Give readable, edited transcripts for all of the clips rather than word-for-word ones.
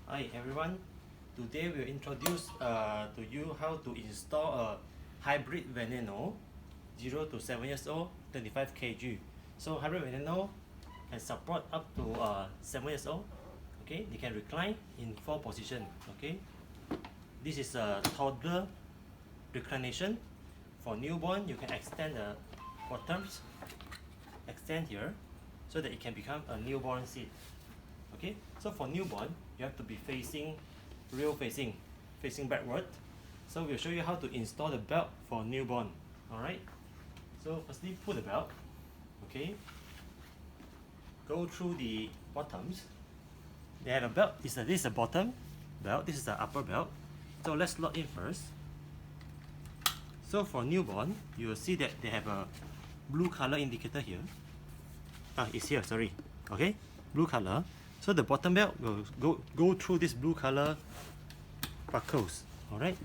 Hi everyone, today we'll introduce to you how to install a hybrid Veneno 0 to 7 years old 25 kg. So hybrid Veneno can support up to 7 years old. Okay, they can recline in 4 positions. Okay, this is a toddler reclination. For newborn, you can extend the bottoms, extend here, so that it can become a newborn seat. Okay, so for newborn, you have to be facing backward. So we'll show you how to install the belt for newborn. Alright, so firstly put the belt. Okay, go through the bottoms. They have a belt. This is the bottom belt, this is the upper belt. So let's lock in first. So for newborn, you will see that they have a blue color indicator here. It's here, sorry. Okay, blue color. So the bottom belt will go through this blue color buckles. Alright,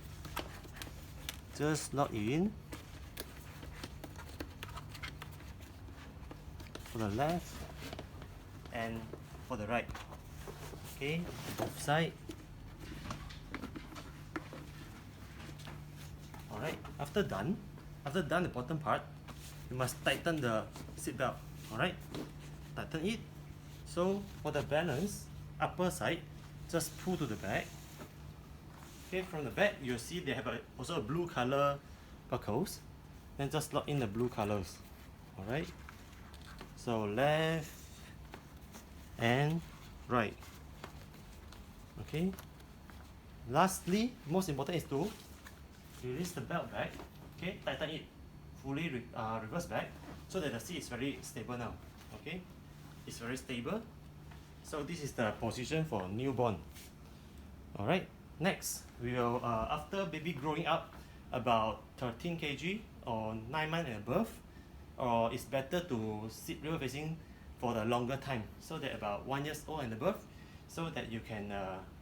just lock in for the left and for the right. Okay, both side. Alright, after done the bottom part, you must tighten the seat belt. Alright, tighten it. So for the balance, upper side, just pull to the back. Okay, from the back you'll see they have also a blue color buckles. Then just lock in the blue colors. Alright, so left and right. Okay, lastly, most important is to release the belt back. Okay, tighten it fully, reverse back, so that the seat is very stable now. Okay, it's very stable. So this is the position for newborn. Alright, next we will after baby growing up about 13 kg or 9 months and above, or it's better to sit rear facing for the longer time, so that about 1 year old and above, so that you can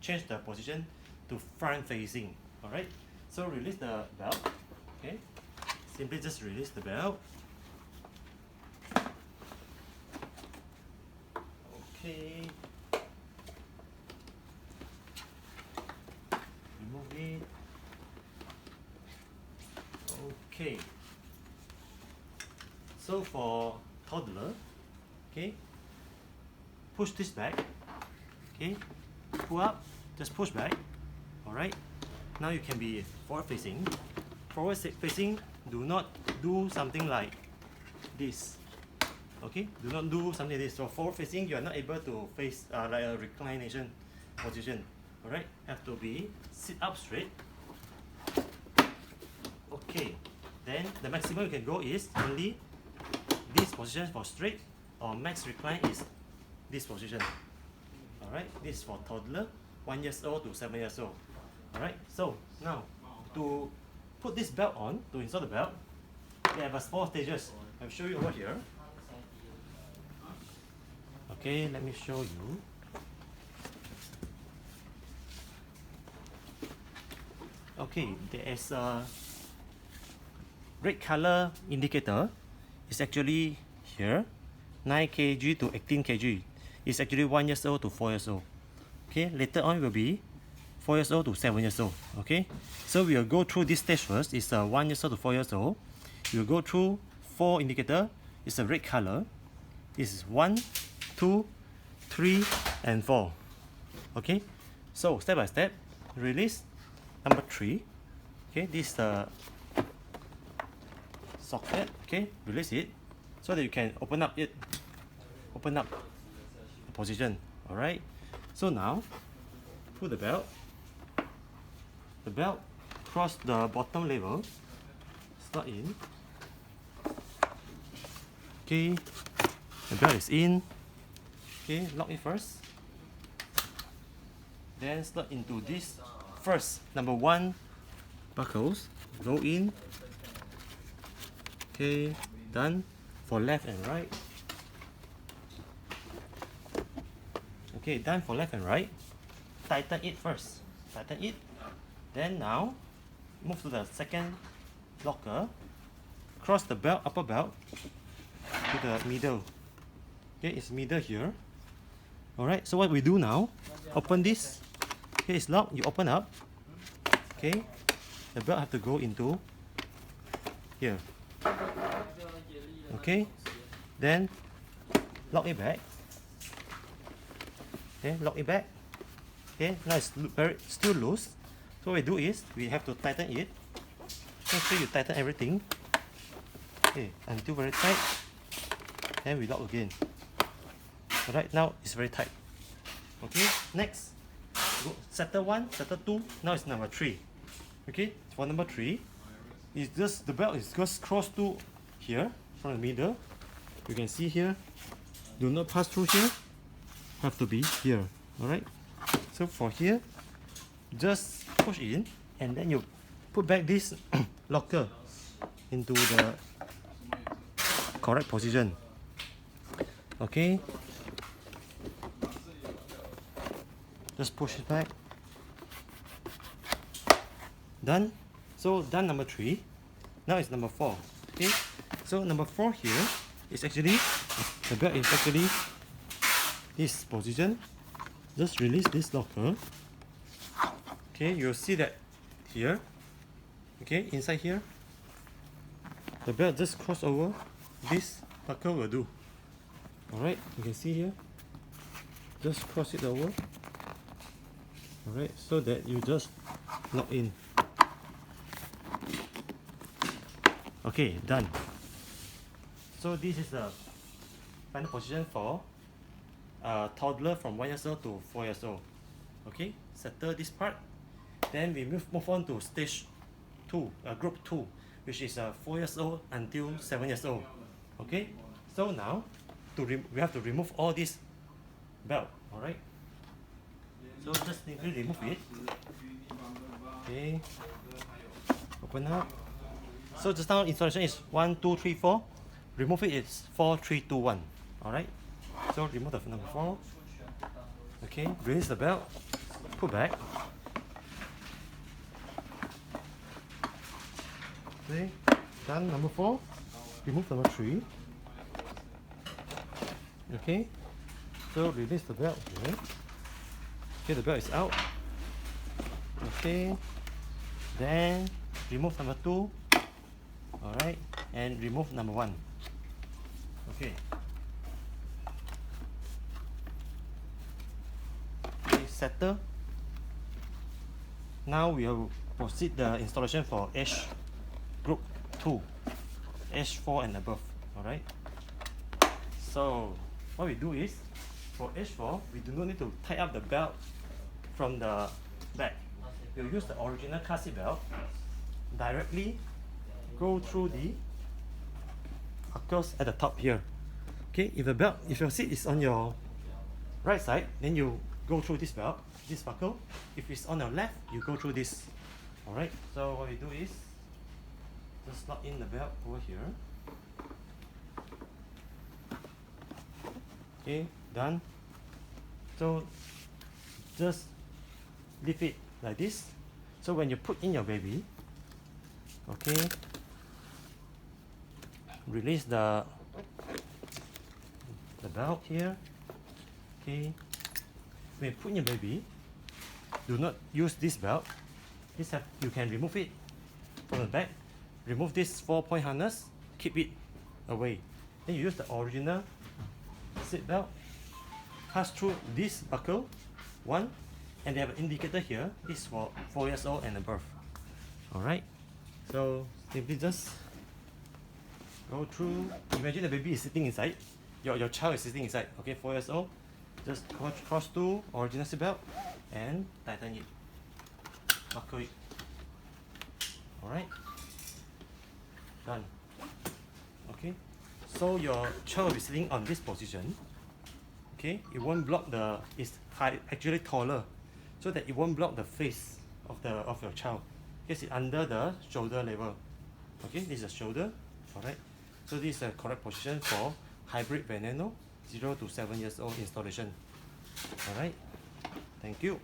change the position to front facing. Alright, so release the belt. Okay, simply just release the belt. Okay, remove it. Okay, so for toddler, okay, push this back. Okay, pull up, just push back. Alright, now you can be forward facing. Forward facing, do not do something like this. Okay, do not do something like this. So forward facing, you are not able to face like a reclination position. Alright, have to be sit up straight. Okay, then the maximum you can go is only this position for straight, or max recline is this position. Alright, this is for toddler, 1 year old to 7 years old. Alright, so now to put this belt on, to install the belt, they have 4 stages. I'll show you over here. Okay, let me show you. Okay, there is a red color indicator. It's actually here, 9 kg to 18 kg. It's actually 1 year old to 4 years old. Okay, later on will be 4 years old to 7 years old. Okay, so we will go through this stage first. It's 1 year old to 4 years old. We will go through 4 indicator. It's a red color. This is 1, 2, 3, and 4. Okay, so step by step, release number 3. Okay, this is the socket. Okay, release it so that you can open up the position. Alright, so now put the belt cross the bottom level, slot in. Okay, the belt is in. Okay, lock it first, then slot into this first number 1 buckles, go in. Okay, done for left and right. Okay, done for left and right. Tighten it first. Tighten it. Then now, move to the second locker. Cross the belt, upper belt, to the middle. Okay, it's middle here. Alright, so what we do now, open this Okay, it's locked. You open up. Okay, the belt have to go into here. Okay, then lock it back. Okay, lock it back. Okay, now it's still loose. So what we do is we have to tighten it. Make sure you tighten everything. Okay, until very tight. Then we lock again. Alright, now it's very tight. Okay, next. Settle 1, settle 2. Now it's number 3. Okay, for number 3, it's just the belt is just cross to here from the middle. You can see here. Do not pass through here. Have to be here. Alright. So for here, just push in and then you put back this locker into the correct position. Okay. Just push it back. Done. So done number 3. Now it's number 4. Okay. So number 4 here is actually the belt is actually this position. Just release this locker. Okay, you'll see that here. Okay, inside here, the belt just cross over. This buckle will do. Alright, you can see here. Just cross it over. Alright, so that you just lock in. Okay, done. So this is the final position for a toddler from 1 years old to 4 years old. Okay, settle this part. Then we move on to stage 2, group 2, which is 4 years old until 7 years old. Okay, so now we have to remove all this belt. Alright, so just simply remove it. Okay, open up. So just now installation is 1, 2, 3, 4. Remove it is 4, 3, 2, 1. Alright, so remove the number 4. Okay, release the belt, put back. Okay, done number 4. Remove number 3. Okay, so release the belt here. Okay, the belt is out. Okay, then remove number 2. Alright, and remove number 1. Okay. Okay, settle. Now we will proceed the installation for age group 2, age 4 and above. Alright. So what we do is, for age 4, we do not need to tie up the belt from the back. We'll use the original car seat belt. Directly go through the buckles at the top here. Okay, if your seat is on your right side, then you go through this belt, this buckle. If it's on your left, you go through this. Alright, so what we do is just slot in the belt over here. Okay, done. So just leave it like this. So when you put in your baby, okay, release the belt here. Okay, when you put in your baby, do not use this belt. You can remove it from the back. Remove this 4-point harness, keep it away. Then you use the original seat belt, pass through this buckle, 1, and they have an indicator here. This is for 4 years old and above. Alright, so simply just go through. Imagine the baby is sitting inside, your child is sitting inside. Okay, 4 years old. Just cross to original seat belt and tighten it. Buckle it. Alright, done. Okay, so your child will be sitting on this position. Okay, it won't block it's actually taller, so that it won't block the face of your child. It's under the shoulder level. Okay, this is the shoulder. Alright, so this is the correct position for hybrid Veneno 0 to 7 years old installation. Alright, thank you.